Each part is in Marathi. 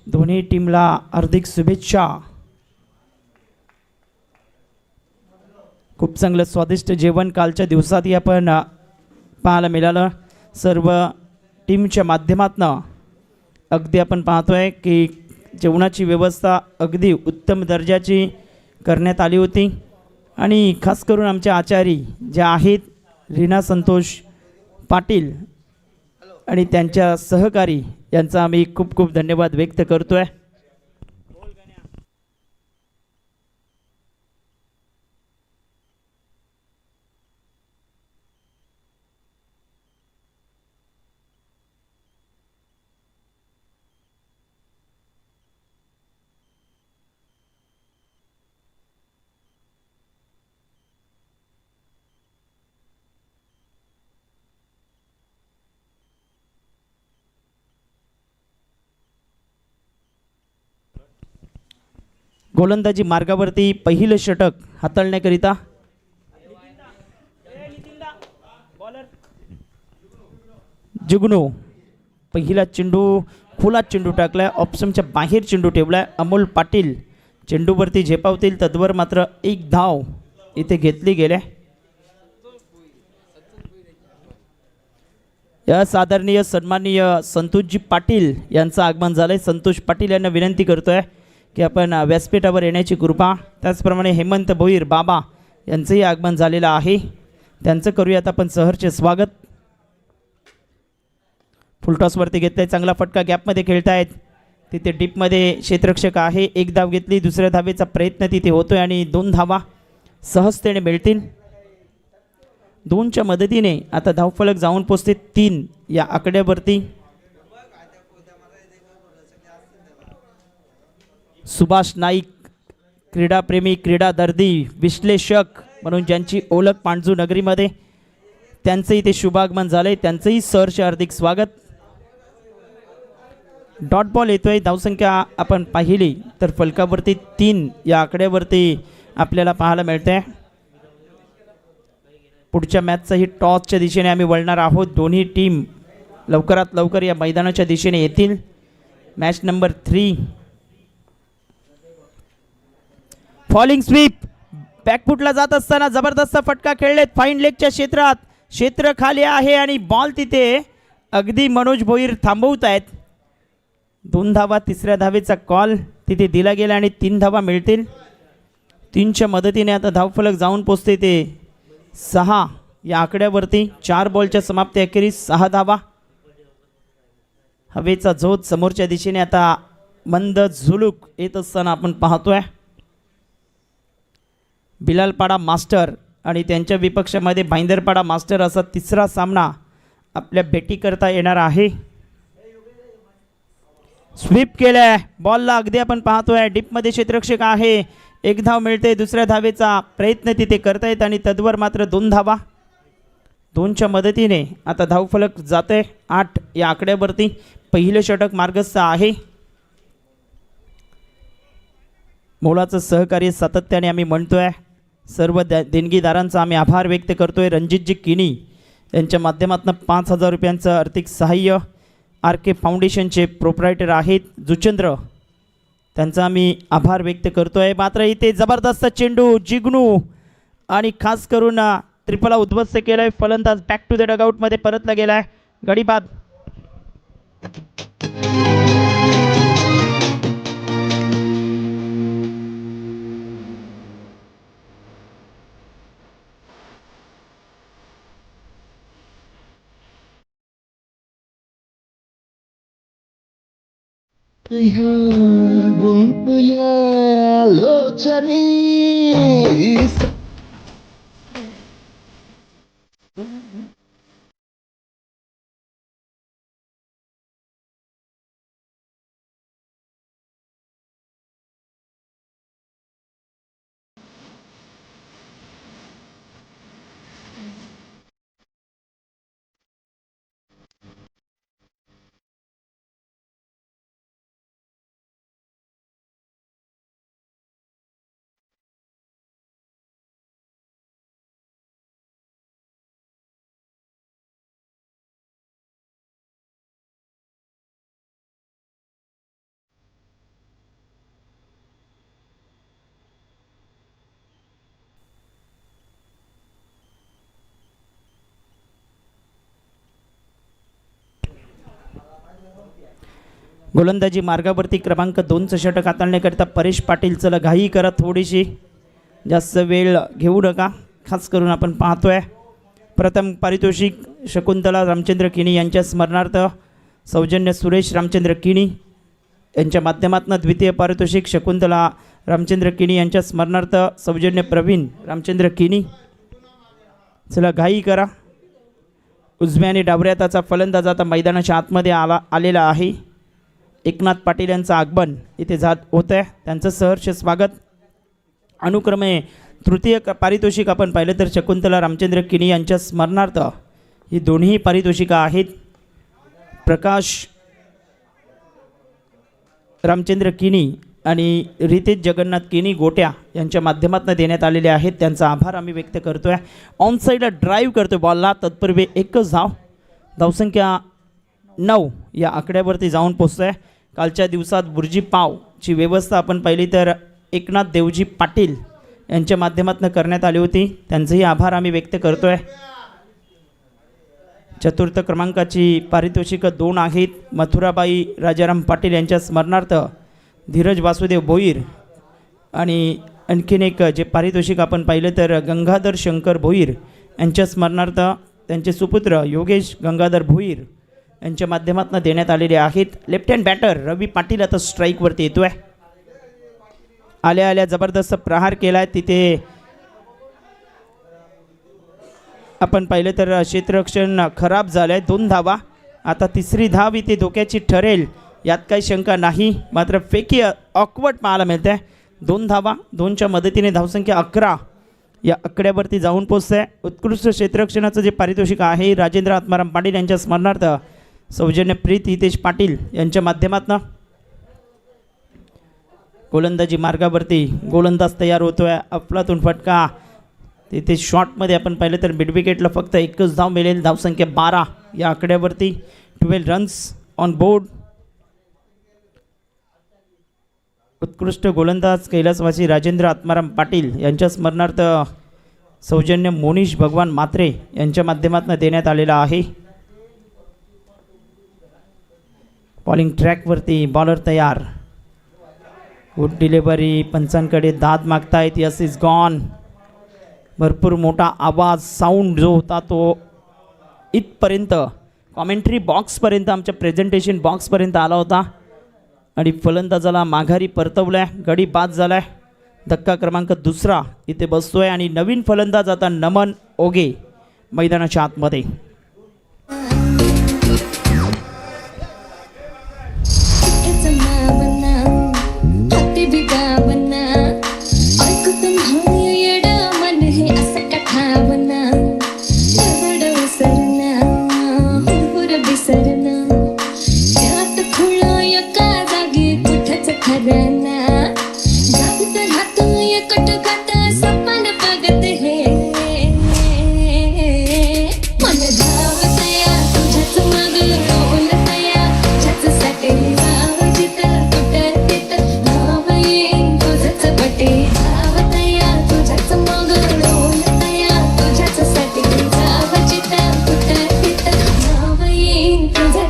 दोन्ही टीमला हार्दिक शुभेच्छा. खूप चांगलं स्वादिष्ट जेवण कालच्या दिवसातही आपण पाहायला मिळालं. सर्व टीमच्या माध्यमातून अगदी आपण पाहतोय की जेवणाची व्यवस्था अगदी उत्तम दर्जाची करण्यात आली होती. आणि खास करून आमच्या आचारी ज्या आहेत रीना संतोष पाटील आणि त्यांच्या सहकारी यांचा आम्ही खूप खूप धन्यवाद व्यक्त करतोय. गोलंदाजी मार्गावरती पहिलं षटक हाताळण्याकरिता जुगनू पहिला चेंडू खुला चेंडू टाकलाय. ऑप्शनच्या बाहेर चेंडू ठेवलाय. अमोल पाटील चेंडूवरती झेपावतील तद्वर मात्र एक धाव इथे घेतली गेल्या. असाधारणीय सन्माननीय संतोषजी पाटील यांचं आगमन झालंय. संतोष पाटील यांना विनंती करतोय की आपण व्यासपीठावर येण्याची कृपा. त्याचप्रमाणे हेमंत भोईर बाबा यांचंही आगमन झालेलं आहे. त्यांचं करूयात आपण सहर्ष स्वागत. फुलटॉसवरती घेतलाय. चांगला फटका गॅपमध्ये खेळतायत. तिथे डीपमध्ये क्षेत्ररक्षक आहे. एक धाव घेतली. दुसऱ्या धावेचा प्रयत्न तिथे होतोय आणि 2 धावा सहजतेने मिळतील. 2च्या मदतीने आता धावफलक जाऊन पोचते 3 या आकड्यावरती. सुभाष नाईक क्रीडाप्रेमी क्रीडादर्दी विश्लेषक म्हणून ज्यांची ओळख पांडजू नगरीमध्ये, त्यांचं इथे शुभागमन झालंय. त्यांचंही सहर्ष हार्दिक स्वागत. डॉट बॉल येतोय. धावसंख्या आपण पाहिली तर फलकावरती 3 या आकड्यावरती आपल्याला पाहायला मिळते. पुढच्या मॅचचाही टॉसच्या दिशेने आम्ही वळणार आहोत. दोन्ही टीम लवकरात लवकर या मैदानाच्या दिशेने येतील. मॅच नंबर 3 फॉलिंग स्वीप बॅकफुटला जात असताना जबरदस्त फटका खेळलेत. फाईन लेगच्या क्षेत्रात. क्षेत्र खाली आहे आणि बॉल तिथे अगदी मनोज भोईर थांबवत आहेत. 2 धावा. तिसऱ्या धावेचा कॉल तिथे दिला गेला आणि 3 धावा मिळतील. 3च्या मदतीने आता धावफलक जाऊन पोचते ते 6 या आकड्यावरती. 4 बॉलच्या समाप्ती अखेरीस 6 धावा. हवेचा झोत समोरच्या दिशेने आता मंद झुलूक येत असताना आपण पाहतोय. बिलालपाडा मास्टर आणि त्यांच्या विपक्षामध्ये भाईंदरपाडा मास्टर असा तिसरा सामना आपल्या भेटी करता येणार आहे. स्वीप केलाय. बॉलला अगदी आपण पाहतोय डीपमध्ये क्षेत्ररक्षक आहे. 1 धाव मिळते. दुसऱ्या धावेचा प्रयत्न तिथे करतायत आणि तद्वर मात्र 2 धावा. 2च्या मदतीने आता धावफलक जाते 8 या आकड्यावरती. पहिलं षटक मार्गस्थ आहे. मोलाचं सहकार्य सातत्याने आम्ही म्हणतोय. सर्व देणगीदारांचा आम्ही आभार व्यक्त करतोय. रणजितजी किनी यांच्या माध्यमातून 5,000 रुपयांचं आर्थिक सहाय्य. RK फाउंडेशनचे प्रोप्रायटर आहेत जुचंद्र, त्यांचा आम्ही आभार व्यक्त करतोय. मात्र इथे जबरदस्त चेंडू जिग्नू आणि खास करून ट्रिपलला उद्ध्वस्त केलाय. फलंदाज बॅक टू द डगआउटमध्ये परतला गेलाय. गडी बाद. गोलंदाजी मार्गावरती क्रमांक 2चं षटक हाताळण्याकरिता परेश पाटील. चला घाई करा थोडीशी, जास्त वेळ घेऊ नका. खास करून आपण पाहतोय प्रथम पारितोषिक शकुंतला रामचंद्र किणी यांच्या स्मरणार्थ सौजन्य सुरेश रामचंद्र किणी यांच्या माध्यमातून द्वितीय पारितोषिक शकुंतला रामचंद्र किणी यांच्या स्मरणार्थ सौजन्य प्रवीण रामचंद्र किणी. चला घाई करा. उजव्या आणि डावऱ्या हाताचा फलंदाज आता मैदानाच्या आतमध्ये आलेला आहे. एकनाथ पाटील यांचं आगमन इथे होतं आहे, त्यांचं सहर्ष स्वागत. अनुक्रमे तृतीय पारितोषिक आपण पाहिलं तर शकुंतला रामचंद्र किणी यांच्या स्मरणार्थ ही दोन्ही पारितोषिकं आहेत. प्रकाश रामचंद्र किणी आणि रितेश जगन्नाथ किणी गोट्या यांच्या माध्यमातून देण्यात आलेले आहेत. त्यांचा आभार आम्ही व्यक्त करतो आहे. ऑन साईडला ड्राईव्ह करतो बॉलला, तत्पूर्वी एकच धाव. धावसंख्या 9 या आकड्यावरती जाऊन पोचतो आहे. कालच्या दिवसात बुर्जी पावची व्यवस्था आपण पाहिली तर एकनाथ देवजी पाटील यांच्या माध्यमातून करण्यात आली होती. त्यांचेही आभार आम्ही व्यक्त करतो आहे. चतुर्थ क्रमांकाची पारितोषिकं 2 आहेत. मथुराबाई राजाराम पाटील यांच्या स्मरणार्थ धीरज वासुदेव भोईर आणि आणखीन एक जे पारितोषिक आपण पाहिलं तर गंगाधर शंकर भोईर यांच्या स्मरणार्थ त्यांचे सुपुत्र योगेश गंगाधर भोईर यांच्या माध्यमातून देण्यात आलेले आहेत. लेफ्ट हँड बॅटर रवी पाटील आता स्ट्राईकवरती येतो आहे. आल्या आल्या जबरदस्त प्रहार केला आहे. तिथे आपण पाहिलं तर क्षेत्ररक्षण खराब झालं आहे. 2 धावा. आता तिसरी धाव इथे धोक्याची ठरेल यात काही शंका नाही. मात्र फेकी ऑकवर्ड पाहायला मिळते आहे. 2 धावा. 2च्या मदतीने धावसंख्या 11 या आकड्यावरती जाऊन पोचते आहे. उत्कृष्ट क्षेत्ररक्षणाचं जे पारितोषिक आहे राजेंद्र आत्माराम पाटील यांच्या स्मरणार्थ सौजन्य प्रीत हितेश पाटील यांच्या माध्यमातून गोलंदाजी मार्गावरती गोलंदाज तयार होतो आहे. अफलातून फटका. तिथे शॉटमध्ये आपण पाहिलं तर मिड विकेटला फक्त एकच धाव मिळेल. धावसंख्या 12 या आकड्यावरती. 12 रन्स ऑन बोर्ड. उत्कृष्ट गोलंदाज कैलासवासी राजेंद्र आत्माराम पाटील यांच्या स्मरणार्थ सौजन्य मोनिश भगवान मात्रे यांच्या माध्यमातून देण्यात आलेला आहे. बॉलिंग ट्रॅकवरती बॉलर तयार. Good delivery. पंचांकडे दाद मागतायत. Yes is gone. भरपूर मोठा आवाज साऊंड जो होता तो इथपर्यंत कॉमेंट्री बॉक्सपर्यंत आमच्या प्रेझेंटेशन बॉक्सपर्यंत आला होता आणि फलंदाजाला माघारी परतवलं आहे. गडी बाद झाला आहे. धक्का क्रमांक 2 इथे बसतो आहे आणि नवीन फलंदाज आता नमन ओगे मैदानाच्या आतमध्ये.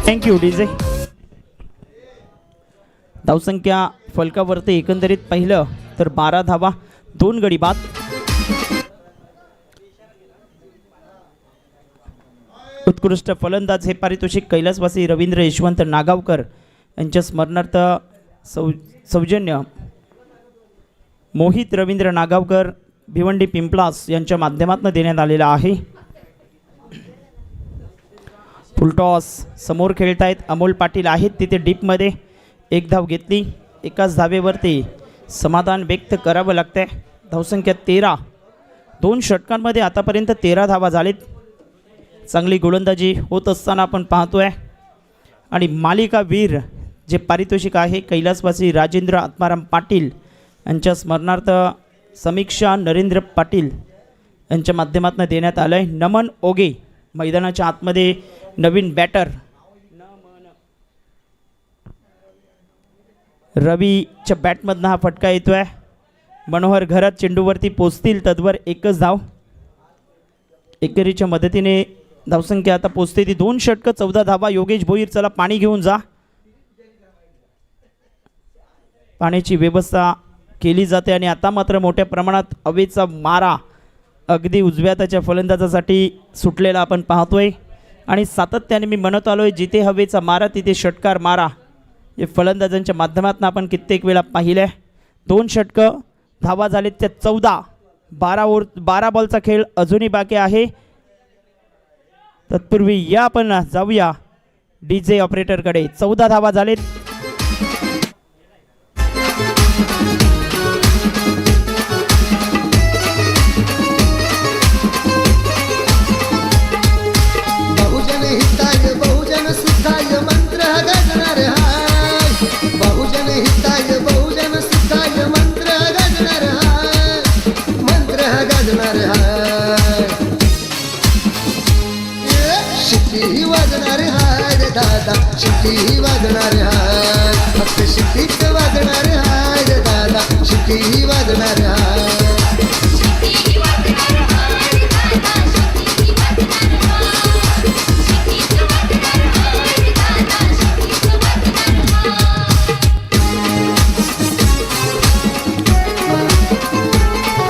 Thank you DJ. धावसंख्या फलकावरती एकंदरीत पाहिलं तर 12 धावा, 2 गडी बाद. उत्कृष्ट फलंदाज हे पारितोषिक कैलासवासी रवींद्र यशवंत नागावकर यांच्या स्मरणार्थ सौजन्य मोहित रवींद्र नागावकर भिवंडी पिंपलास यांच्या माध्यमातून देण्यात आलेला आहे. फुलटॉस समोर खेळतायत अमोल पाटील आहेत तिथे डीपमध्ये. 1 धाव घेतली. एकाच धावेवरती समाधान व्यक्त करावं लागतंय. धावसंख्या 13. 2 षटकांमध्ये आतापर्यंत 13 धावा झालीत. चांगली गोलंदाजी होत असताना आपण पाहतोय आणि मालिका वीर जे पारितोषिक आहे कैलासवासी राजेंद्र आत्माराम पाटील यांच्या स्मरणार्थ समीक्षा नरेंद्र पाटील यांच्या माध्यमातून देण्यात आलं आहे. नमन ओगे मैदानाच्या आतमध्ये नवीन बॅटर. रवीच्या बॅटमधनं हा फटका येतो आहे. मनोहर घरात चेंडूवरती पोचतील तद्वर एकच धाव. एकेरीच्या मदतीने धावसंख्या आता पोचते ती 2 षटकं 14 धावा. योगेश भोईर चला पाणी घेऊन जा. पाण्याची व्यवस्था केली जाते आणि आता मात्र मोठ्या प्रमाणात हवेचा मारा अगदी उजव्या त्याच्या फलंदाजासाठी सुटलेला आपण पाहतोय आणि सातत्याने मी म्हणत आलोय जिथे हवेचा मारा तिथे षटकार मारा हे फलंदाजांच्या माध्यमातून आपण कित्येक वेळा पाहिलं आहे. 2 षटकं धावा झालेत त्या 14. 12 बॉलचा खेळ अजूनही बाकी आहे. तत्पूर्वी या आपण जाऊया DJ ऑपरेटरकडे. 14 धावा झालेत. बहुजन हिताय बहुजन सुखाय मंत्र गाजणार हाय. बहुजन हिताय बहुजन सुखाय मंत्र गाजणार हाय. मंत्र गाजणार हाय. शिट्टी वाजणार हाय रे दादा शिट्टी वाजणार हाय. फक्त शिट्टीच वाजणार हाय रे दादा शिट्टी वाजणार हाय.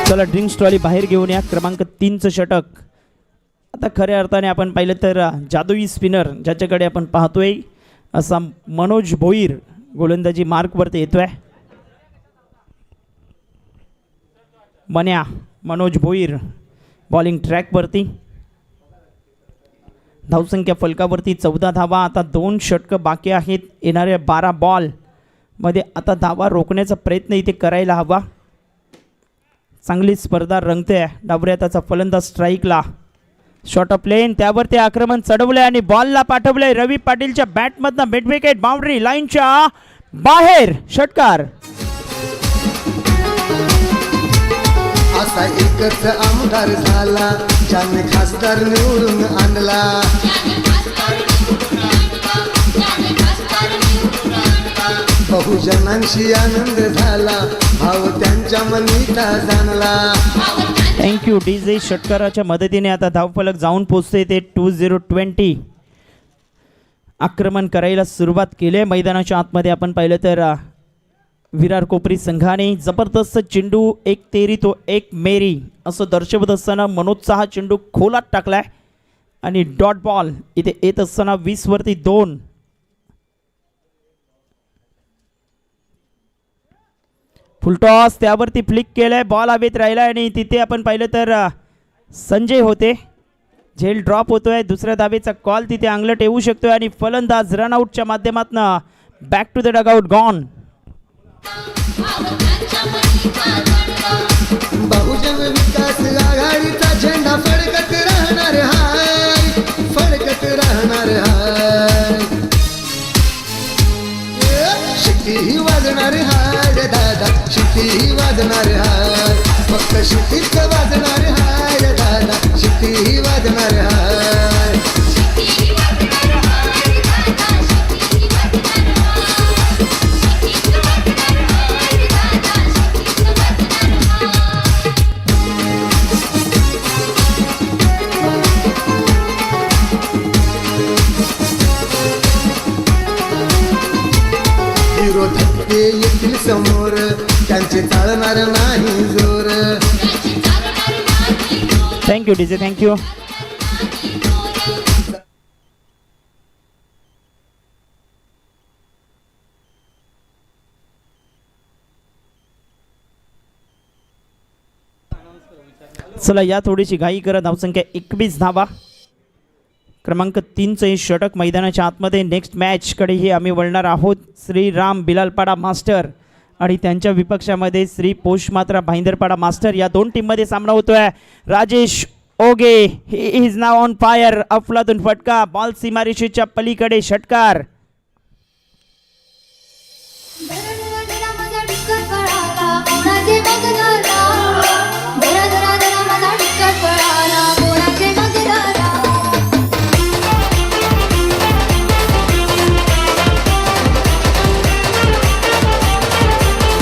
चला ड्रिंक्स ट्रॉली बाहेर घेऊन या. क्रमांक 3चं षटक. आता खऱ्या अर्थाने आपण पाहिलं तर जादुई स्पिनर ज्याच्याकडे आपण पाहतोय असा मनोज भोईर गोलंदाजी मार्कवरती येतोय. मनोज भोईर बॉलिंग ट्रॅकवरती. धावसंख्या फलकावरती 14 धावा. आता 2 षटकं बाकी आहेत. येणाऱ्या 12 बॉलमध्ये आता धावा रोखण्याचा प्रयत्न इथे करायला हवा. चांगली स्पर्धा रंगते. डावऱ्या त्याचा फलंदाज स्ट्राईकला. शॉट ऑफ लेन त्यावरती आक्रमण चढवलंय आणि बॉलला पाठवलंय. रवी पाटीलच्या बॅटमधनं मिड विकेट बाउंड्री लाईनच्या बाहेर. षटकार. असा एकच आमदार झाला ज्याने खासदार निवडून आणला. बहुजनांशी आनंद झाला भाव त्यांच्या मनीचा जाणला. Thank you DJ. षटकाराच्या मदतीने आता धावफलक जाऊन पोचते ते 2020. आक्रमण करायला सुरुवात केली आहे. मैदानाच्या आतमध्ये आपण पाहिलं तर विरार कोपरी संघाने जबरदस्त चेंडू एक तेरी तो एक मेरी असं दर्शवत असताना मनोजचा हा चेंडू खोलात टाकलाय आणि डॉट बॉल इथे येत असताना 20वरती 2. फुलटॉस त्यावरती फ्लिक केलंय. बॉल हवेत राहिला आणि तिथे आपण पाहिलं तर संजय होते. झेल ड्रॉप होतोय. दुसऱ्या धावेचा कॉल तिथे अंगलट येऊ शकतोय आणि फलंदाज रनआउटच्या माध्यमातून back to the dugout gone. Bahujan Vikas आघाडीचा झेंडा फडकत राहणार हाय. फडकत राहणार हाय. शिट्टी वाजणार हाय रे दादा शिट्टी वाजणार हाय. फक्त शिट्टीच वाजणार हाय रे दादा शिट्टी वाजणार हाय. विरोधक ते येतील समोर त्यांचे चालणार नाही जोर. Thank you DJ. थँक्यू. चला या थोडीशी घाई करा. धावसंख्या 21 धावा. क्रमांक 3चं हे षटक मैदानाच्या आतमध्ये. नेक्स्ट मॅचकडेही आम्ही वळणार आहोत. श्रीराम बिलालपाडा मास्टर आणि त्यांच्या विपक्षामध्ये श्री पोषमात्रा भाईंदरपाडा मास्टर या 2 टीममध्ये सामना होतोय. Rajesh Oge he is now on fire. अफलातून फटका. बॉल सीमारेषेच्या पलीकडे. षटकार.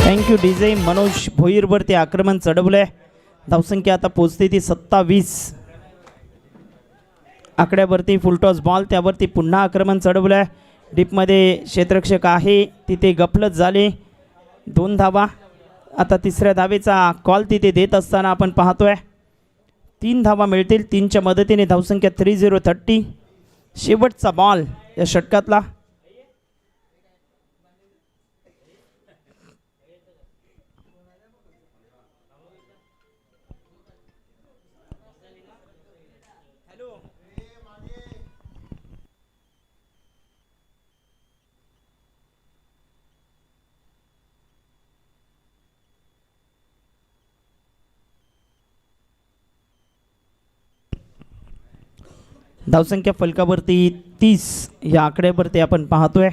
Thank you DJ. मनोज भोईरवरती आक्रमण चढवलंय. धावसंख्या आता पोचते ती 27. आकड्यावरती फुलटॉस बॉल त्यावरती पुन्हा आक्रमण चढवलंय. डीपमध्ये क्षेत्ररक्षक आहे तिथे गफलत झाले 2 धावा. आता तिसऱ्या धावेचा कॉल तिथे देत असताना आपण पाहतोय 3 धावा मिळतील. 3च्या मदतीने धावसंख्या 30-30. शेवटचा बॉल या षटकातला. धावसंख्या फलकावरती 30 या आकड्यावरती आपण पाहतोय.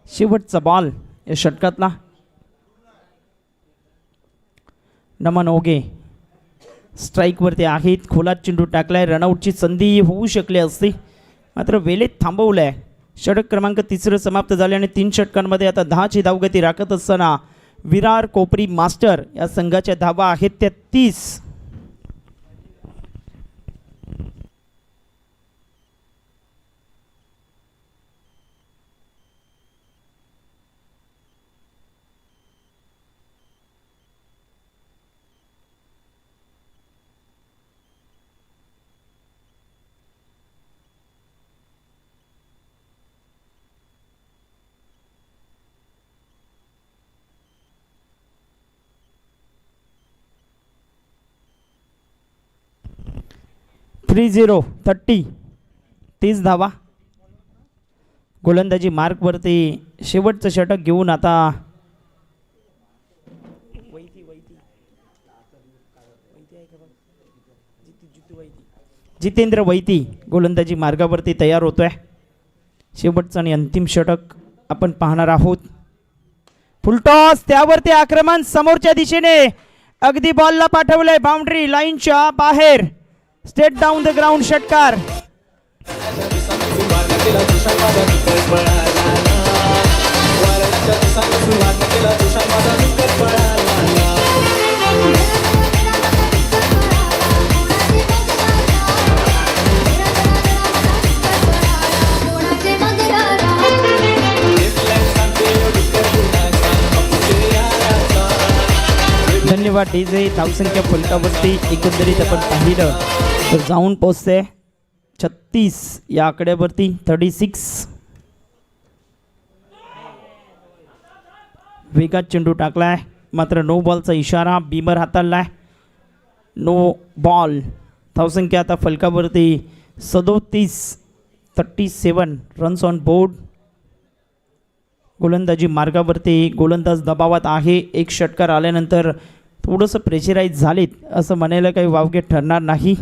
शेवटचा बॉल या षटकातला. नमन ओगे स्ट्राईकवरती आहेत. खोलात चेंडू टाकलाय. रनआउटची संधी होऊ शकली असती मात्र वेळेत थांबवलाय. षटक क्रमांक 3 समाप्त झाले आणि 3 षटकांमध्ये आता 10ची धावगती राखत असताना विरार कोपरी मास्टर या संघाच्या धावा आहेत त्या 30. (30) 30 धावा. गोलंदाजी मार्कवरती शेवटचं षटक घेऊन आता जितेंद्र वैती गोलंदाजी मार्गावरती तयार होतोय. शेवटचं आणि अंतिम षटक आपण पाहणार आहोत. फुलटॉस त्यावरती आक्रमण समोरच्या दिशेने अगदी बॉलला पाठवलंय बाउंड्री लाईनच्या बाहेर. स्टेट डाऊन द ग्राउंड षटकार. धन्यवाद डीजे. धावसंख्या फलकावरती एकंदरीत आपण पाहिलं तर जाऊन पोचते 36 या आकड्यावरती. 36. वेगात चेंडू टाकलाय मात्र नो बॉलचा इशारा. बीमर हाताळलाय. No ball. धावसंख्या आता फलकावरती 37 रन्स ऑन बोर्ड. गोलंदाजी मार्गावरती गोलंदाज दबावात आहे. एक षटकार आल्यानंतर थोडंसं प्रेशराईज झालेत असं म्हणायला काही वावगे ठरणार नाही.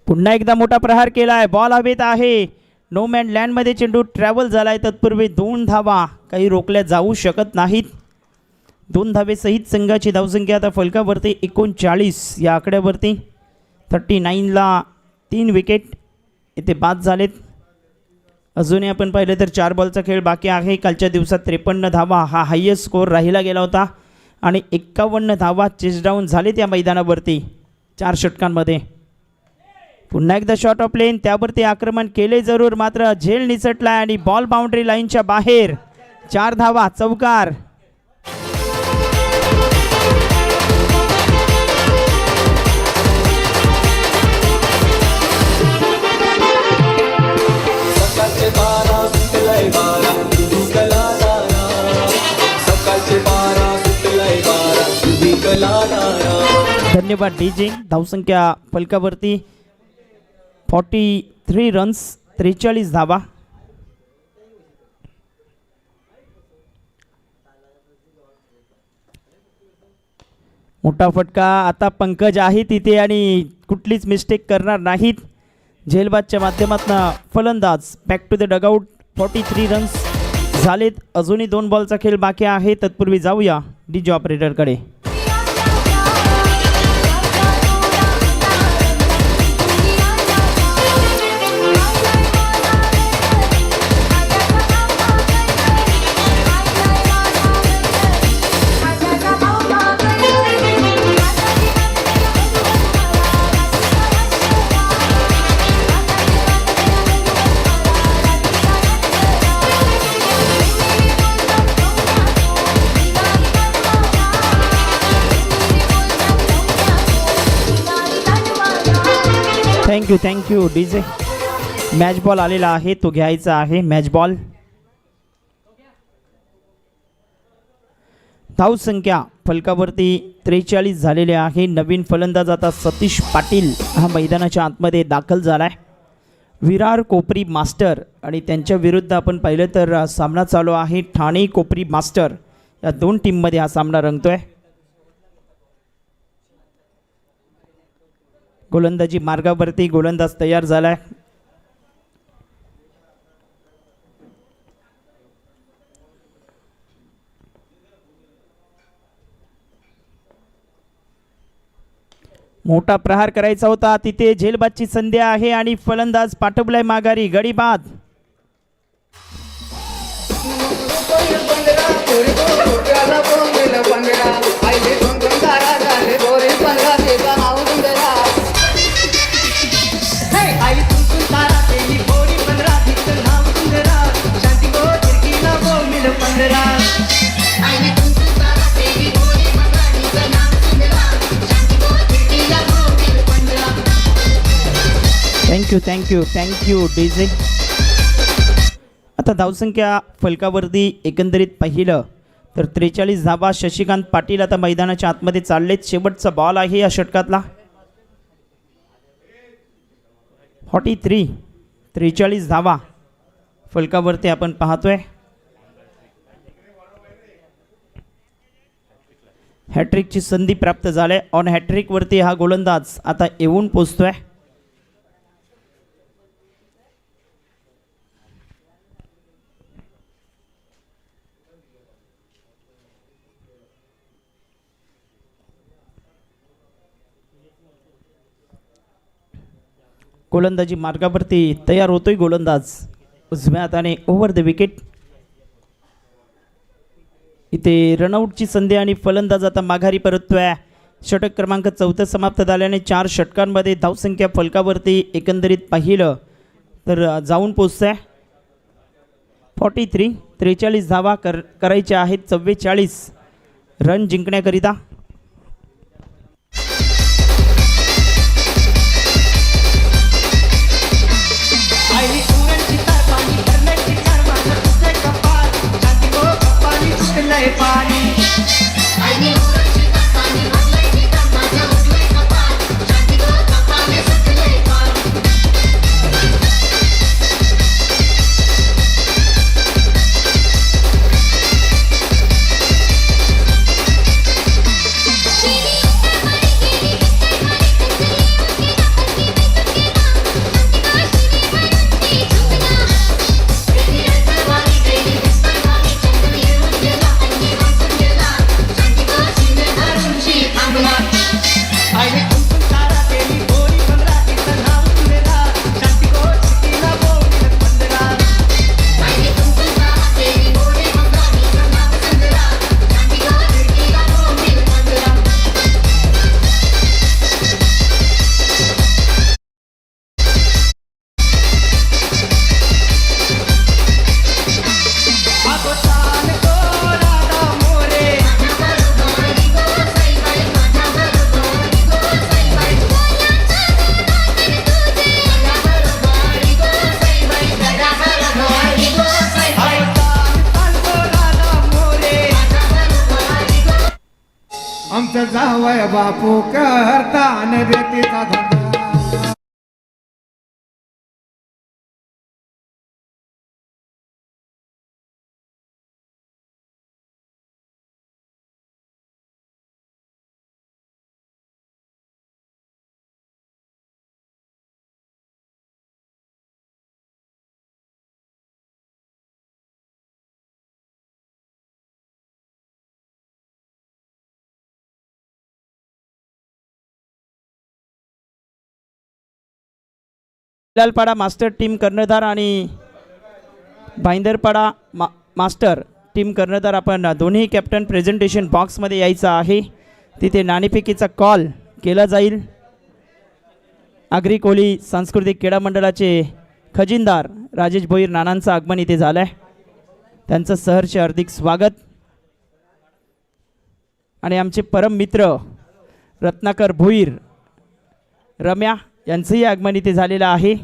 पुन्हा एकदा मोठा प्रहार केलाय. बॉल हवेत आहे. नो मॅन लँडमध्ये चेंडू ट्रॅव्हल झालाय. तत्पूर्वी 2 धावा काही रोखल्या जाऊ शकत नाहीत. 2 धावेसहित संघाची धावसंख्या आता फलकावरती 39 या आकड्यावरती. 39ला 3 विकेट इथे बाद झालेत. अजूनही आपण पाहिलं तर 4 बॉलचा खेळ बाकी आहे. कालच्या दिवसात 53 धावा हा हायेस्ट स्कोर राहिला गेला होता आणि 51 धावा चेस डाऊन झालेत या मैदानावरती 4 षटकांमध्ये. पुन्हा एकदा शॉट ऑफ लेन त्यावरती आक्रमण केले जरूर मात्र झेल निसटलाय आणि बॉल बाउंड्री लाईनच्या बाहेर. 4 धावा. चौकार. धन्यवाद डीजे. धावसंख्या फलकावरती 43 रन्स 43 धावा. मोठा फटका. आता पंकज आहे तिथे आणि कुठलीच मिस्टेक करणार नाहीत. झेलबादच्या माध्यमातून फलंदाज back to the dugout. 43 runs झालेत. अजूनही 2 बॉलचा खेळ बाकी आहे. तत्पूर्वी जाऊया डीजे ऑपरेटरकडे. Thank you DJ. मॅच बॉल आलेला आहे, तो घ्यायचा आहे. Match ball. धावसंख्या फलकावरती 43 झालेले आहे. नवीन फलंदाज आता सतीश पाटील हा मैदानाच्या आतमध्ये दाखल झालाय. विरार कोपरी मास्टर आणि त्यांच्या विरुद्ध आपण पाहिलं तर सामना चालू आहे. ठाणे कोपरी मास्टर या दोन टीममध्ये हा सामना रंगतोय. गोलंदाजी मार्गावरती गोलंदाज तयार झालाय. मोठा प्रहार करायचा होता, तिथे झेलबादची संधी आहे आणि फलंदाज पाठवलाय माघारी. गडी बाद. Thank you DJ. आता धावसंख्या फलकावरती एकंदरीत पाहिलं तर 43 धावा. शशिकांत पाटील आता मैदानाच्या आतमध्ये चाललेत. शेवटचा बॉल आहे या षटकातला. 43 धावा फलकावरती आपण पाहतोय. हॅट्रिकची संधी प्राप्त झाली. ऑन हॅट्रिकवरती हा गोलंदाज आता येऊन पोचतोय. गोलंदाजी मार्गावरती तयार होतोय गोलंदाज. उजव्या हाताने ओव्हर द विकेट. इथे रनआउटची संधी आणि फलंदाज आता माघारी परततोय. षटक क्रमांक 14 समाप्त झाल्याने 4 षटकांमध्ये धावसंख्या फलकावरती एकंदरीत पाहिलं तर जाऊन पोचतोय. 43 धावा करायच्या आहेत. 44 रन जिंकण्याकरिता. आमचं जावय बापू करतान रेतीचा धंदा. लालपाडा मास्टर टीम कर्णधार आणि भाईंदरपाडा मास्टर टीम कर्णधार आपण दोन्ही कॅप्टन प्रेझेंटेशन बॉक्समध्ये यायचं आहे. तिथे नाणेफेकीचा कॉल केला जाईल. आगरी कोळी सांस्कृतिक क्रीडा मंडळाचे खजिनदार राजेश भोईर नानांचं आगमन इथे झालं आहे. त्यांचं सहर्ष हार्दिक स्वागत. आणि आमचे परम मित्र रत्नाकर भोईर रम्या यांचंही आगमन इथे झालेलं आहे.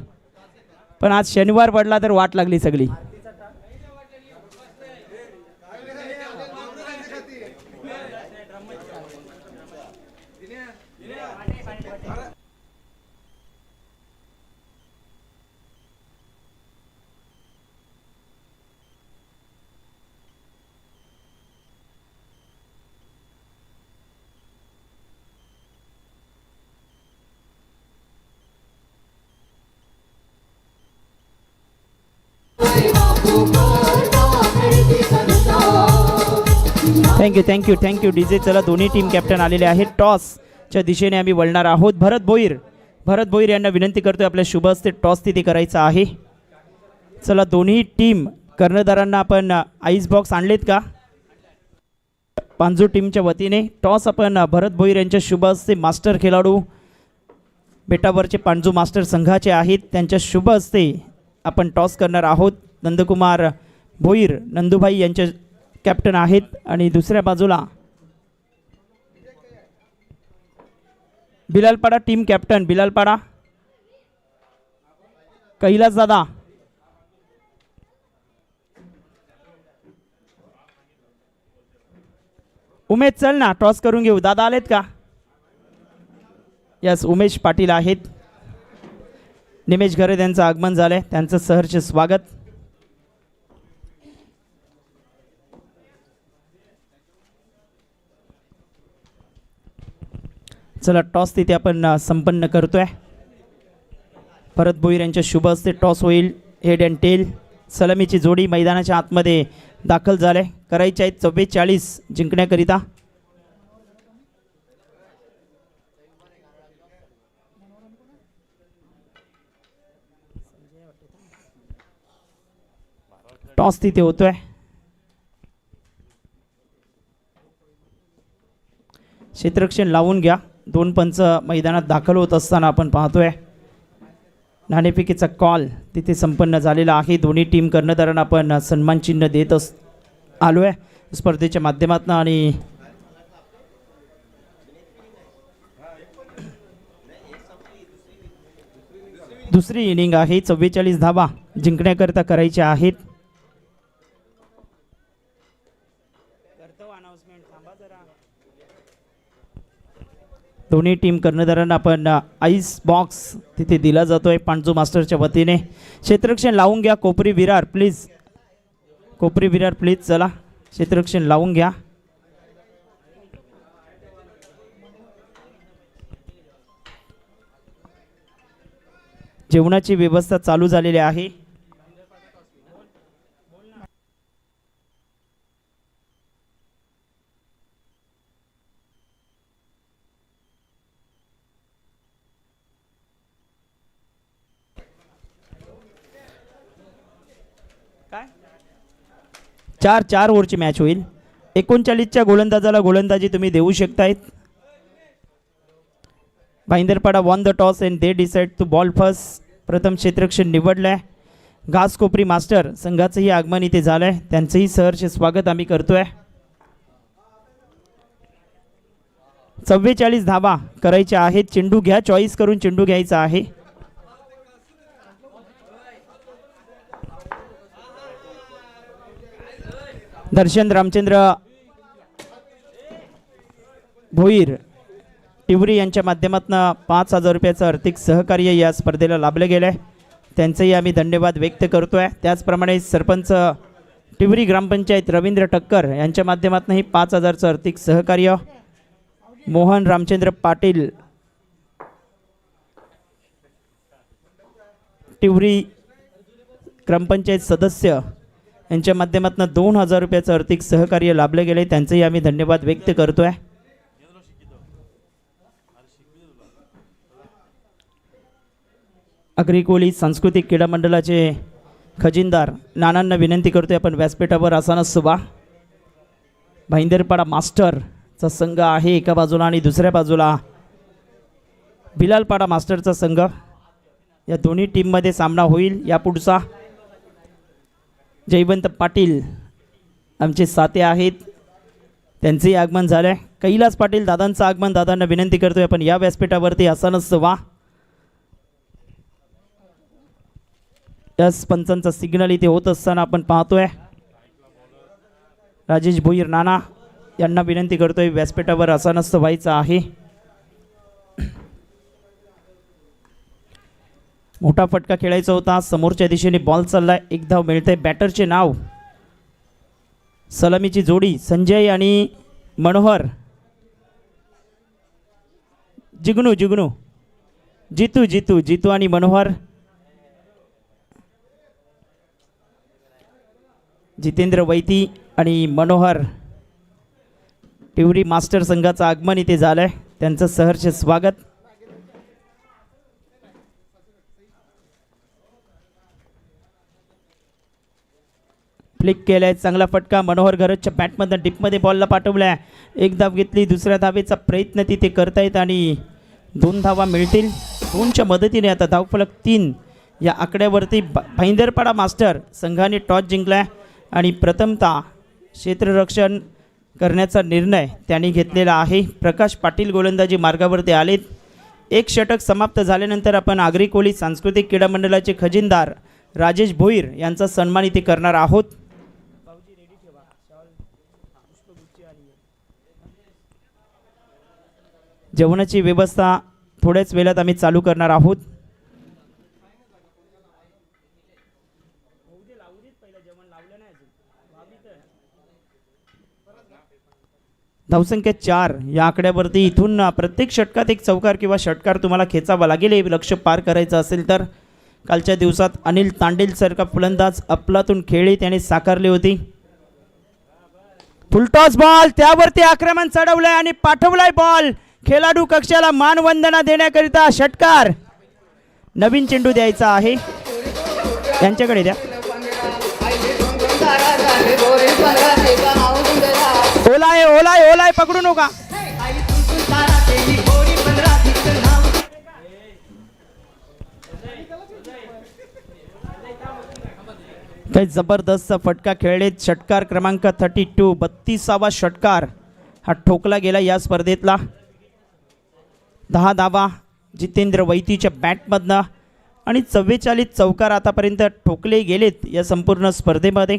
पण आज शनिवार पडला तर वाट लागली सगळी. Thank you DJ. चला दोन्ही टीम कॅप्टन आलेले आहेत. टॉसच्या दिशेने आम्ही वळणार आहोत. भरत भोईर यांना विनंती करतोय आपल्या शुभ हस्ते टॉस तिथे करायचा आहे. चला दोन्ही टीम कर्णधारांना आपण आईस बॉक्स आणलेत का? पांजू टीमच्या वतीने टॉस आपण भरत भोईर यांच्या शुभ हस्ते मास्टर खेळाडू बेटावरचे पांजू मास्टर संघाचे आहेत, त्यांच्या शुभ हस्ते आपण टॉस करणार आहोत. नंदकुमार भोईर नंदूभाई यांचे कॅप्टन आहेत. आणि दुसऱ्या बाजूला बिलालपाडा टीम कॅप्टन बिलालपाडा कैलास दादा. उमेश चल ना टॉस करून घेऊ. दादा आलेत का? यस उमेश पाटील आहेत. निमेश घरे यांचं आगमन झालंय, त्यांचं सहर्ष स्वागत. चला टॉस तिथे आपण संपन्न करतोय. भरत भोईर यांच्या शुभ हस्ते टॉस होईल. हेड अँड टेल सलामीची जोडी मैदानाच्या आतमध्ये दाखल झाले. करायचे आहेत 44 जिंकण्याकरिता. टॉस तिथे होतोय. क्षेत्ररक्षण लावून घ्या. 2 पंच मैदानात दाखल होत असताना आपण पाहतोय नाणेफेकीचा कॉल तिथे संपन्न झालेला आहे. दोन्ही टीम कर्णधारांना आपण सन्मान चिन्ह देत आलोय स्पर्धेच्या माध्यमातून. आणि दुसरी इनिंग आहे. 44 धावा जिंकण्याकरता करायच्या आहेत. दोन्ही टीम कर्णधारांना आपण आईस बॉक्स तिथे दिला जातोय पांजू मास्टरच्या वतीने. क्षेत्ररक्षण लावून घ्या. कोपरी विरार प्लीज चला क्षेत्ररक्षण लावून घ्या. जेवणाची व्यवस्था चालू झालेली आहे. काय 4 ओव्हरची मॅच होईल. 39च्या गोलंदाजाला गोलंदाजी तुम्ही देऊ शकतायत. Bhayandarpada won the toss and they decide to bowl first. प्रथम क्षेत्ररक्षण निवडलंय. घास कोपरी मास्टर संघाचंही आगमन इथे झालंय, त्यांचंही सहर्ष स्वागत आम्ही करतोय. 44 धावा करायच्या आहेत. चेंडू घ्या. चॉईस करून चेंडू घ्यायचा आहे. दर्शन रामचंद्र भोईर टिवरी यांच्या माध्यमातून 5,000 रुपयाचं आर्थिक सहकार्य या स्पर्धेला लाभलं गेलं आहे, त्यांचंही आम्ही धन्यवाद व्यक्त करतोय. त्याचप्रमाणे सरपंच टिवरी ग्रामपंचायत रवींद्र ठक्कर यांच्या माध्यमातूनही 5,000चं आर्थिक सहकार्य. मोहन रामचंद्र पाटील टिवरी ग्रामपंचायत सदस्य यांच्या माध्यमातून 2,000 रुपयाचं आर्थिक सहकार्य लाभले गेले, त्यांचंही आम्ही धन्यवाद व्यक्त करतोय. अग्रिकोली सांस्कृतिक क्रीडा मंडळाचे खजिनदार नानांना विनंती करतोय आपण व्यासपीठावर आसानच सुभा. भाईंदरपाडा मास्टरचा संघ आहे एका बाजूला आणि दुसऱ्या बाजूला बिलालपाडा मास्टरचा संघ. या दोन्ही टीममध्ये सामना होईल. यापुढचा जयवंत पाटील आमचे साथे आहेत, त्यांचेही आगमन झालं आहे. कैलास पाटील दादांचं आगमन, दादांना विनंती करतोय आपण या व्यासपीठावरती आसानच व्हा. यस पंचांचा सिग्नल इथे होत असताना आपण पाहतोय. राजेश भोईर नाना यांना विनंती करतोय, व्यासपीठावर असं नसतं व्हायचं आहे. मोठा फटका खेळायचा होता. समोरच्या दिशेने बॉल चाललाय. एक धाव मिळते. बॅटरचे नाव सलामीची जोडी संजय आणि मनोहर. जिग्नू जिग्नू जितू जितू जितू आणि मनोहर. जितेंद्र वैती आणि मनोहर टिवरी मास्टर संघाचं आगमन इथे झालंय. त्यांचं सहर्ष स्वागत. फ्लिक केलाय. चांगला फटका. मनोहर घरच्या बॅटमधनं डिपमध्ये बॉलला पाठवलाय. एक धाव घेतली. दुसऱ्या धावेचा प्रयत्न तिथे करतायत आणि 2 धावा मिळतील. 2च्या मदतीने आता धावफलक 3 या आकड्यावरती भाईंदरपाडा मास्टर संघाने टॉस जिंकलाय आणि प्रथमतः क्षेत्ररक्षण करण्याचा निर्णय त्यांनी घेतलेला आहे. प्रकाश पाटील गोलंदाजी मार्गावरती आलेत. एक षटक समाप्त झाल्यानंतर आपण आगरी कोळी सांस्कृतिक क्रीडा मंडळाचे खजिनदार राजेश भोईर यांचा सन्मान इथे करणार आहोत. जेवणाची व्यवस्था थोड्याच वेळात आम्ही चालू करणार आहोत. धावसंख्या 4 या आकड्यावरती इथून प्रत्येक षटकात एक चौकार किंवा षटकार तुम्हाला खेचावा लागेल. हे लक्ष्य पार करायचं असेल तर. कालच्या दिवसात अनिल तांडेल सारखा फलंदाज अफलातून खेळी त्याने साकारली होती. फुलटॉस बॉल त्यावरती आक्रमण चढवलंय आणि पाठवलाय बॉल. खेळाडू कक्षाला मानवंदना देण्याकरिता षटकार. नवीन चेंडू द्यायचा आहे. त्यांच्याकडे द्या. ओलाय ओलाय ओलाय पकडू नका. काही जबरदस्त फटका खेळलेत. षटकार क्रमांक 32 32वा षटकार हा ठोकला गेला या स्पर्धेतला. 10 धावा जितेंद्र वैतीच्या बॅटमधनं आणि 44 चौकार आतापर्यंत ठोकले गेलेत या संपूर्ण स्पर्धेमध्ये.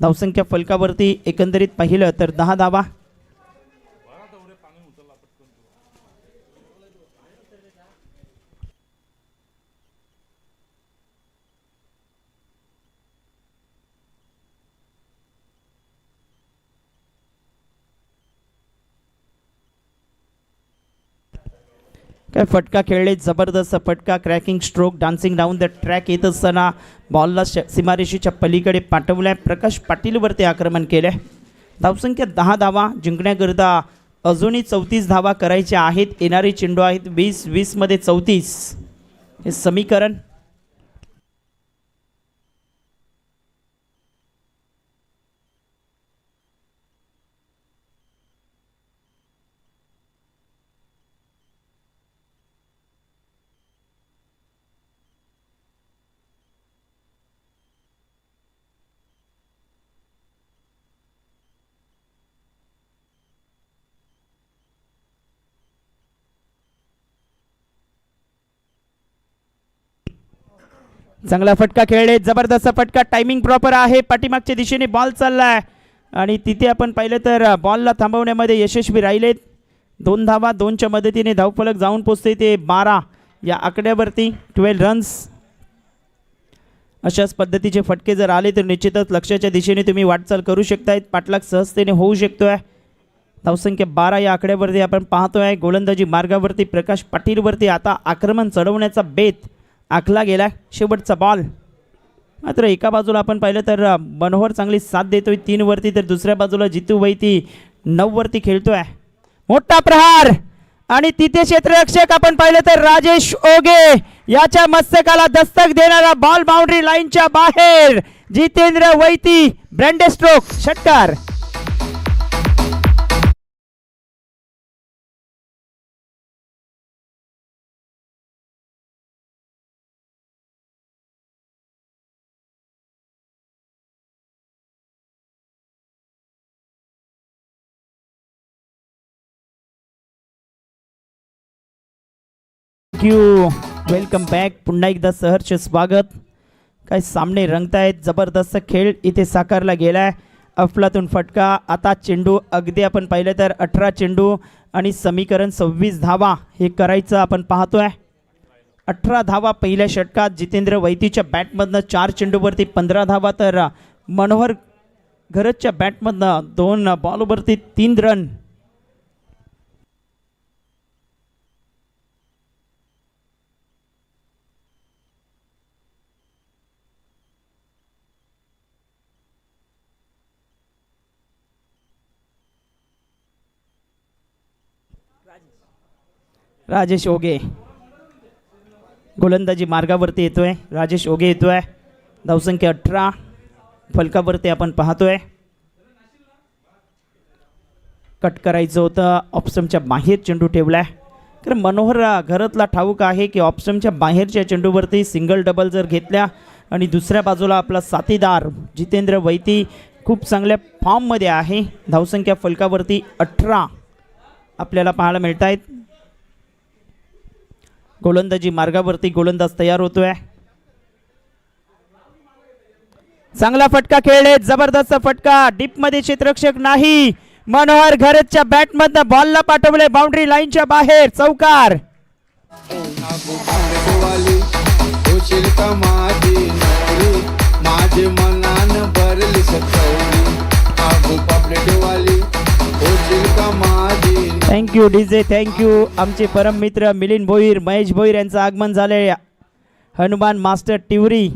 धावसंख्या फलकावरती एकंदरीत पाहिलं तर 10 धावा. काय फटका खेळले. जबरदस्त फटका. Cracking stroke dancing down the track येत असताना बॉलला सीमारेषेच्या पलीकडे पाठवलाय. प्रकाश पाटीलवरती आक्रमण केलंय. धावसंख्या 10 धावा. जिंकण्याकरिता अजूनही 34 धावा करायच्या आहेत. येणारे चेंडू आहेत 20-20 मध्ये 34 हे समीकरण. चांगला फटका खेळले. जबरदस्त फटका. टायमिंग प्रॉपर आहे. पाठीमागच्या दिशेने बॉल चाललाय आणि तिथे आपण पाहिलं तर बॉलला थांबवण्यामध्ये यशस्वी राहिलेत. 2 धावा. 2च्या मदतीने धावफलक जाऊन पोचते ते 12 या आकड्यावरती. 12 रन्स. अशाच पद्धतीचे फटके जर आले तर निश्चितच लक्ष्याच्या दिशेने तुम्ही वाटचाल करू शकतायत. पाठलाग सहजतेने होऊ शकतोय. धावसंख्या 12 या आकड्यावरती आपण पाहतोय. गोलंदाजी मार्गावरती प्रकाश पाटीलवरती आता आक्रमण चढवण्याचा बेत आखला गेला. शेवटचा बॉल. मात्र एका बाजूला आपण पाहिलं तर मनोहर चांगली साथ देतोय 3 वरती, तर दुसऱ्या बाजूला जितू वैती 9 वरती खेळतोय. मोठा प्रहार आणि तिथे क्षेत्ररक्षक आपण पाहिलं तर राजेश ओगे याच्या मस्तकाला दस्तक देणारा बॉल बाउंड्री लाईनच्या बाहेर. जितेंद्र वैती ब्रँडे स्ट्रोक षटकार. Welcome back. पुन्हा एकदा सहर्ष स्वागत. काय सामने रंगतायत, जबरदस्त खेळ इथे साकारला गेलाय. अफलातून फटका. आता चेंडू अगदी आपण पाहिलं तर 18 चेंडू आणि समीकरण 26 धावा हे करायचं आपण पाहतोय. 18 धावा पहिल्या षटकात. जितेंद्र वैतीच्या बॅटमधनं 4 चेंडूवरती 15 धावा, तर मनोहर घरतच्या बॅटमधनं 2 बॉलवरती 3 रन. राजेश ओगे गोलंदाजी मार्गावरती येतोय. राजेश ओगे येतोय. धावसंख्या 18. फलकावरती आपण पाहतोय. कट करायचं होतं, ऑप्शनच्या बाहेर चेंडू ठेवलाय. कारण मनोहर घरतला ठाऊक आहे की ऑप्शनच्या बाहेरच्या चेंडूवरती सिंगल डबल जर घेतल्या आणि दुसऱ्या बाजूला आपला साथीदार जितेंद्र वैती खूप चांगल्या फॉर्ममध्ये आहे. धावसंख्या फलकावरती 18 आपल्याला पाहायला मिळत आहेत. गोलंदाजी मार्गावरती गोलंदाज तयार होतोय. चांगला फटका खेळले, जबरदस्त फटका. डीपमध्ये क्षेत्ररक्षक नाही. मनोहर घरतच्या बॅटमधनं बॉलला पाठवले बाउंड्री लाईनच्या बाहेर. चौकार. माझे मनान भरली सकवली. Thank you DJ, thank you. आमचे परम मित्र मिलिंद भोईर, महेश भोईर यांचं आगमन झाले. हनुमान मास्टर टिवरी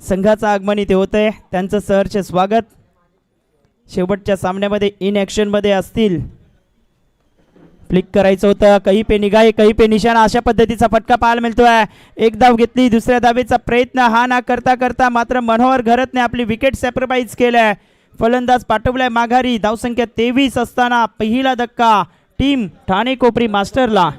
संघाचं आगमन इथे होतंय. त्यांचं सहर्ष स्वागत. शेवटच्या सामन्यामध्ये इन ॲक्शनमध्ये असतील. फ्लिक करायचं होतं. कहीं पे निगाहे कहीं पे निशाणा, अशा पद्धतीचा फटका पाहायला मिळतोय. एक धाव घेतली, दुसऱ्या धावेचा प्रयत्न हा ना करता करता मात्र मनोहर घरतने आपली विकेट सॅक्रिफाईस केलाय. फलंदाज पाठवलाय माघारी. धावसंख्या 23 असताना पहिला धक्का team Thane Kopri master.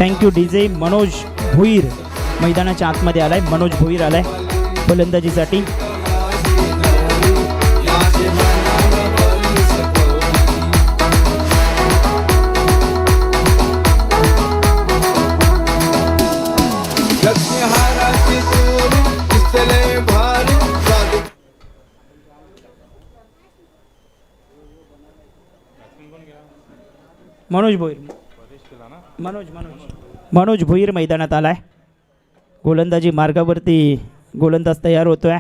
Thank you DJ. Manoj Bhoir मैदानाच्या आतमध्ये आलाय. मनोज भोईर आलाय फलंदाजीसाठी. मनोज भोईर मनोज भोईर मैदानात आलाय. गोलंदाजी मार्गावरती गोलंदाज तयार होतोय.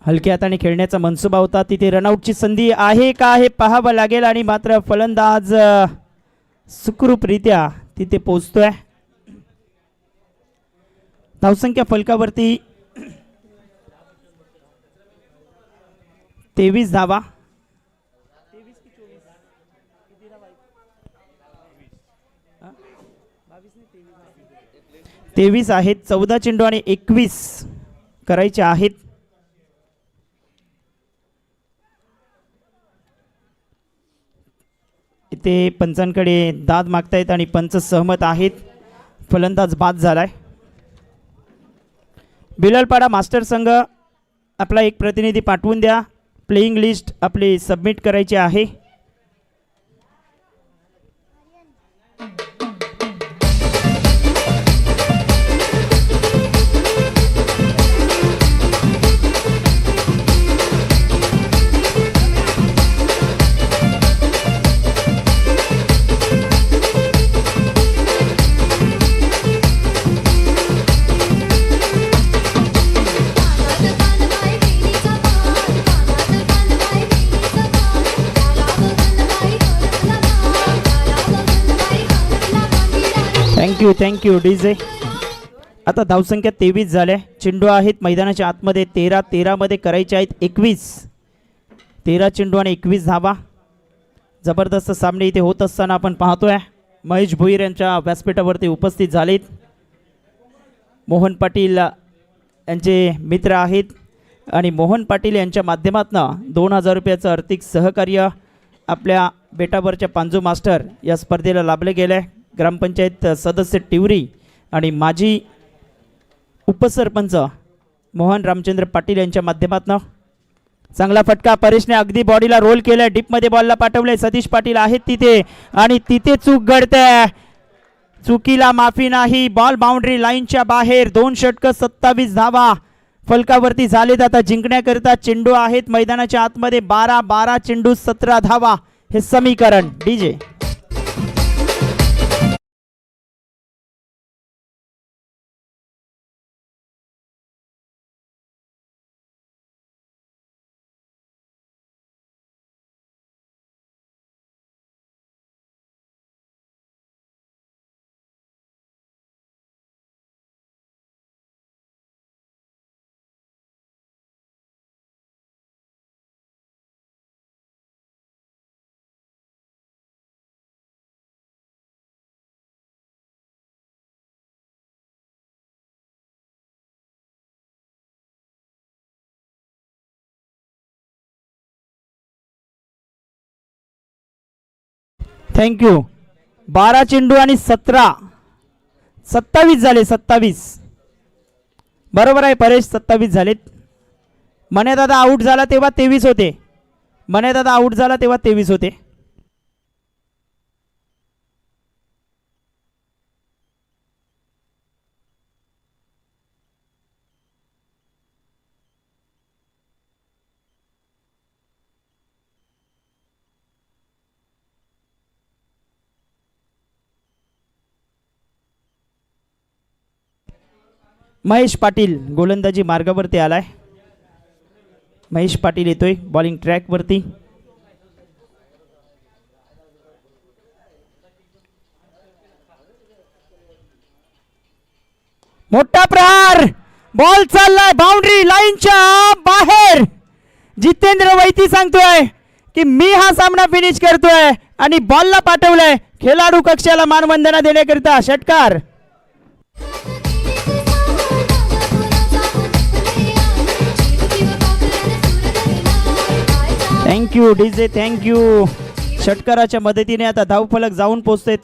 हलक्या हाताने खेळण्याचा मनसुबा होता. तिथे रनआउटची संधी आहे का हे पाहावं लागेल आणि मात्र फलंदाज सुखरूपरित्या तिथे पोहोचतोय. धावसंख्या फलकावरती 23 धावा. 23 आहेत. 14 चेंडू आणि 21 करायचे आहेत. इथे पंचांकडे दाद मागतायत आणि पंच सहमत आहेत. फलंदाज बाद झालाय. बिलालपाडा मास्टर संघ आपला एक प्रतिनिधी पाठवून द्या. प्लेइंग लिस्ट आपली सबमिट करायची आहे. Thank you DJ. आता धावसंख्या 23 झाल्या. चेंडू आहेत मैदानाच्या आतमध्ये 13 मध्ये करायचे आहेत 21. 13 चेंडू आणि 21 धावा. जबरदस्त सामने इथे होत असताना आपण पाहतोय. महेश भोईर यांच्या व्यासपीठावरती उपस्थित झालेत. मोहन पाटील यांचे मित्र आहेत आणि मोहन पाटील यांच्या माध्यमातून 2000 रुपयाचं आर्थिक सहकार्य आपल्या बेटावरच्या पांजू मास्टर या स्पर्धेला लाभले गेले. ग्रामपंचायत सदस्य टिवरी आणि माजी उपसरपंच मोहन रामचंद्र पाटील यांच्या माध्यमातून चांगला फटका. परेशने अगदी बॉडीला रोल केलाय. डीपमध्ये बॉलला पाठवलंय. सतीश पाटील आहेत तिथे आणि तिथे चूक घडते. चुकीला माफी नाही. बॉल बाउंड्री लाईनच्या बाहेर. 2 षटकं 27 धावा फलकावरती झालेत. आता जिंकण्याकरिता चेंडू आहेत मैदानाच्या आतमध्ये 12 चेंडू 17 धावा हे समीकरण. डीजे. थँक्यू. 12 चेंडू आणि 27 झाले. 27 बरोबर आहे परेश. 27 झालेत. मनेदादा आऊट झाला तेव्हा 23 होते. मनेदादा आऊट झाला तेव्हा 23 होते. महेश पाटील गोलंदाजी मार्गावरती आलाय. महेश पाटील येतोय बॉलिंग ट्रॅकवरती. मोठा प्रहार. बॉल चाललाय बाउंड्री लाईनच्या बाहेर. जितेंद्र वैती सांगतोय की मी हा सामना फिनिश करतोय आणि बॉलला पाठवलंय. खेळाडू कक्षाला मानवंदना देण्याकरिता षटकार. Thank you DJ. थँक्यू. षटकाराच्या मदतीने आता धावफलक जाऊन पोहोचतोय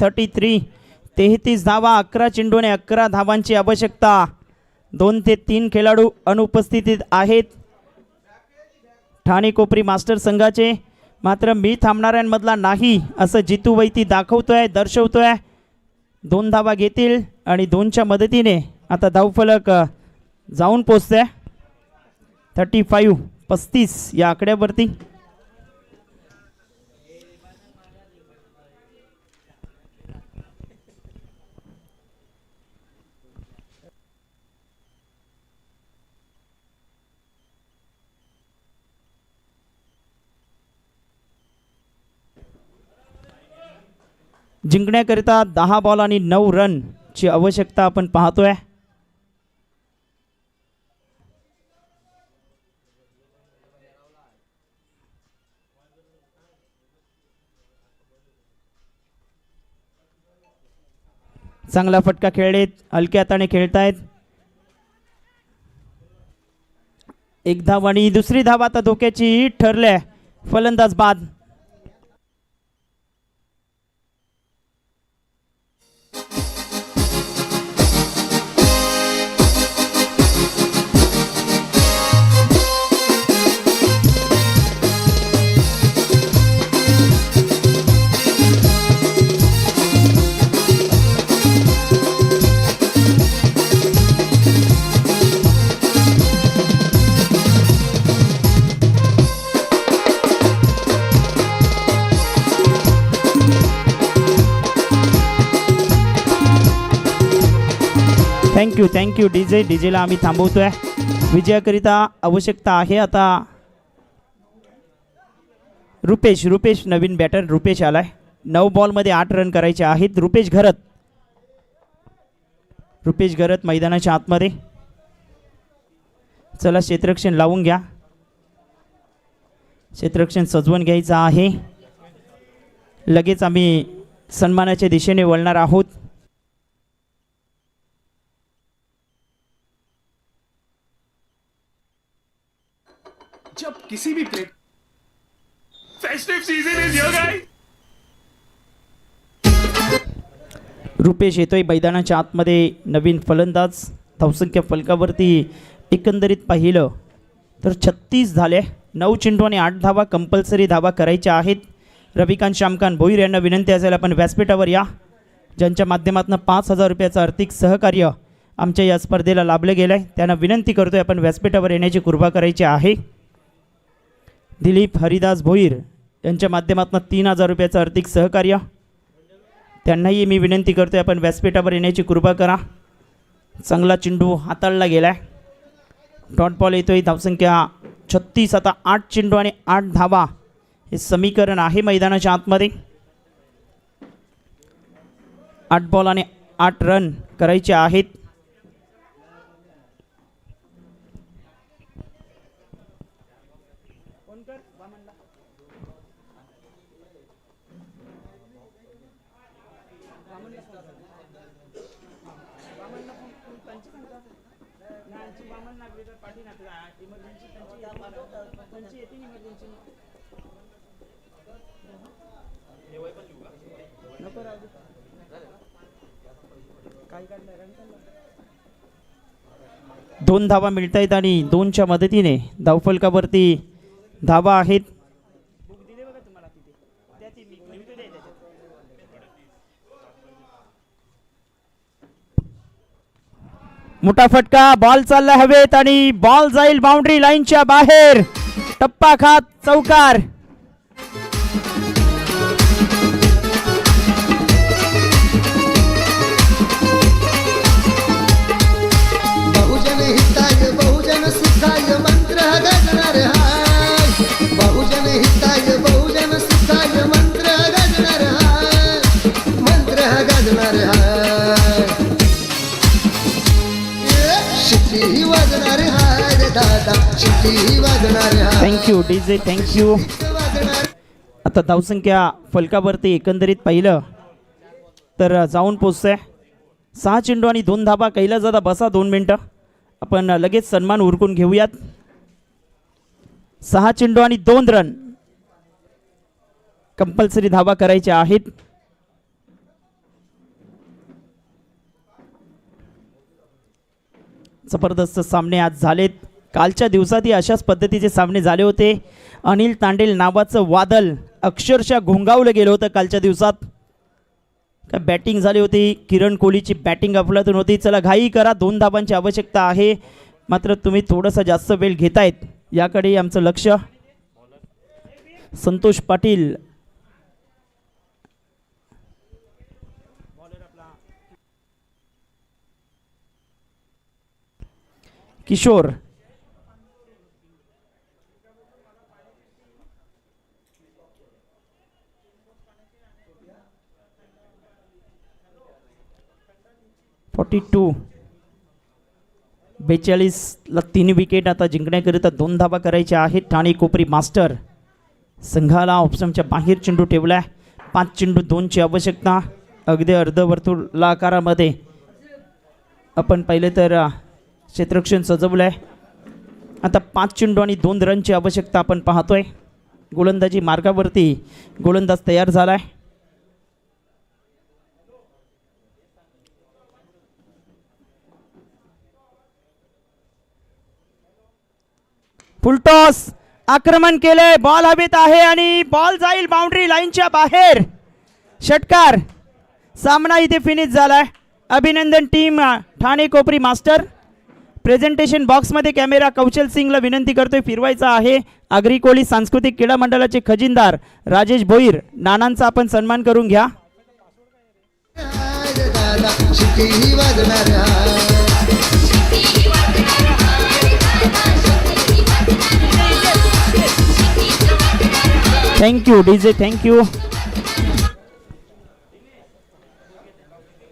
33 धावा. 11 चेंडू आणि 11 धावांची आवश्यकता. 2 ते 3 खेळाडू अनुपस्थित आहेत ठाणे कोपरी मास्टर संघाचे. मात्र मी थांबणाऱ्यांमधला नाही असं जितू वैती दाखवतोय दर्शवतोय. 2 धावा घेतील आणि 2च्या मदतीने आता धावफलक जाऊन पोचतोय 35 या आकड्यावरती. जिंकण्याकरिता 10 बॉल आणि 9 रनची आवश्यकता आपण पाहतोय. चांगला फटका खेळलेत. हलक्या हाताने खेळतायत. 1 धाव आणि दुसरी धाव आता धोक्याची ठरले. फलंदाज बाद. Thank you DJ. डीजेला आम्ही थांबवतोय. विजयाकरिता आवश्यकता आहे आता रुपेश नवीन बॅटर रुपेश आलाय. 9 बॉलमध्ये 8 रन करायचे आहेत. रुपेश घरत. रुपेश गरत मैदानाच्या आतमध्ये. चला क्षेत्ररक्षण लावून घ्या. क्षेत्ररक्षण सजवून घ्यायचं आहे. लगेच आम्ही सन्मानाच्या दिशेने वळणार आहोत. जब किसी भी plate festive season is here guys. Rupesh येतोय मैदानाच्या आतमध्ये. नवीन फलंदाज. धावसंख्या फलकावरती एकंदरीत पाहिलं तर 36 झाले. 9 चेंडू आणि 8 धावा कंपल्सरी धावा करायच्या आहेत. रविकांत श्यामकांत भोईर यांना विनंती असेल आपण व्यासपीठावर या, ज्यांच्या माध्यमातून 5,000 रुपयाचं आर्थिक सहकार्य आमच्या या स्पर्धेला लाभलं गेलं आहे. त्यांना विनंती करतोय आपण व्यासपीठावर येण्याची कृपा करायची आहे. दिलीप हरिदास भोईर यांच्या माध्यमातून 3,000 रुपयाचं आर्थिक सहकार्य, त्यांनाही मी विनंती करतोय आपण व्यासपीठावर येण्याची कृपा करा. चांगला चेंडू हाताळला गेला आहे. डॉट बॉल येतोय. धावसंख्या 36. आता 8 चेंडू आणि 8 धावा हे समीकरण आहे मैदानाच्या आतमध्ये. 8 बॉल आणि 8 रन करायचे आहेत. दोन धावा मिळत आहेत आणि 2च्या मदतीने धावफलकावरती धावा आहेत. मोठा फटका. बॉल चालला हवेत आणि बॉल जाईल बाउंड्री लाईनच्या बाहेर. टप्पा खात चौकार. बहुजन हिताय बहुजन सुखाय मंत्र गाजणार हाय. बहुजन हिताय बहुजन सुखाय मंत्र गाजणार हाय. मंत्र गाजणार हाय. शिट्टी वाजणार हाय रे दादा. शिट्टी वाजणार हाय. Thank you DJ, thank you. आता धावसंख्या फलकावरती एकंदरीत पाहिलं तर जाऊन पोचतोय. 6 चेंडू आणि 2 धाबा. कैलास दादा बसा 2 मिनटं, आपण लगेच सन्मान उरकून घेऊयात. 6 चेंडू आणि 2 रन कंपल्सरी धावा करायच्या आहेत. जबरदस्त सामने आज झालेत. कालच्या दिवसातही अशाच पद्धतीचे सामने झाले होते. अनिल तांडेल नावाचं वादळ अक्षरशः घोंगावलं गेलं होतं कालच्या दिवसात. काय बॅटिंग झाली होती. किरण कोहलीची बॅटिंग अफलातून होती. चला घाई करा, 2 धाबांची आवश्यकता आहे. मात्र तुम्ही थोडंसं जास्त वेळ घेतायत याकडे आमचं लक्ष. संतोष पाटील किशोर .42 42ला 3 विकेट आता जिंकण्याकरिता 2 धावा करायच्या आहेत. ठाणे कोपरी मास्टर संघाला ऑप्शनच्या बाहेर चेंडू ठेवला. 5 चेंडू 2ची आवश्यकता. अगदी अर्धवर्तुळ आकारामध्ये आपण पाहिले तर क्षेत्ररक्षण सजवलं आहे. आता 5 चेंडू आणि 2 रनची आवश्यकता आपण पाहतोय. गोलंदाजी मार्गावरती गोलंदाज तयार झाला आहे. फुलटॉस आक्रमण केले. बॉल हवेत आहे आणि बॉल जाईल बाउंड्री लाईनच्या बाहेर. षटकार. सामना इथे फिनिश झालाय. अभिनंदन टीम ठाणे कोपरी मास्टर. प्रेझेंटेशन बॉक्समध्ये कॅमेरा कौशल सिंगला विनंती करतोय फिरवायचा आहे. आगरी कोळी सांस्कृतिक क्रीडा मंडळाचे खजिनदार राजेश भोईर नानांचा आपण सन्मान करून घ्या. हाय रे दादा. शिट्टी वाजणार हाय. Thank you DJ, thank you.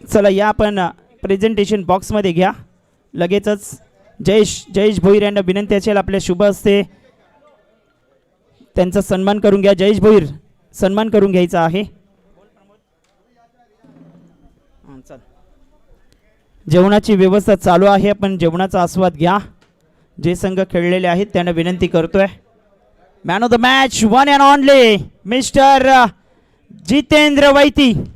चला या आपण प्रेझेंटेशन बॉक्समध्ये घ्या. लगेचच जयेश भोईर यांना विनंती असेल आपल्या शुभ हस्ते त्यांचा सन्मान करून घ्या. जयेश भोईर सन्मान करून घ्यायचा आहे. जेवणाची व्यवस्था चालू आहे. आपण जेवणाचा आस्वाद घ्या. जे संघ खेळलेले आहेत त्यांना विनंती करतोय. Man of the match one and only mister Jitendra Vaiti.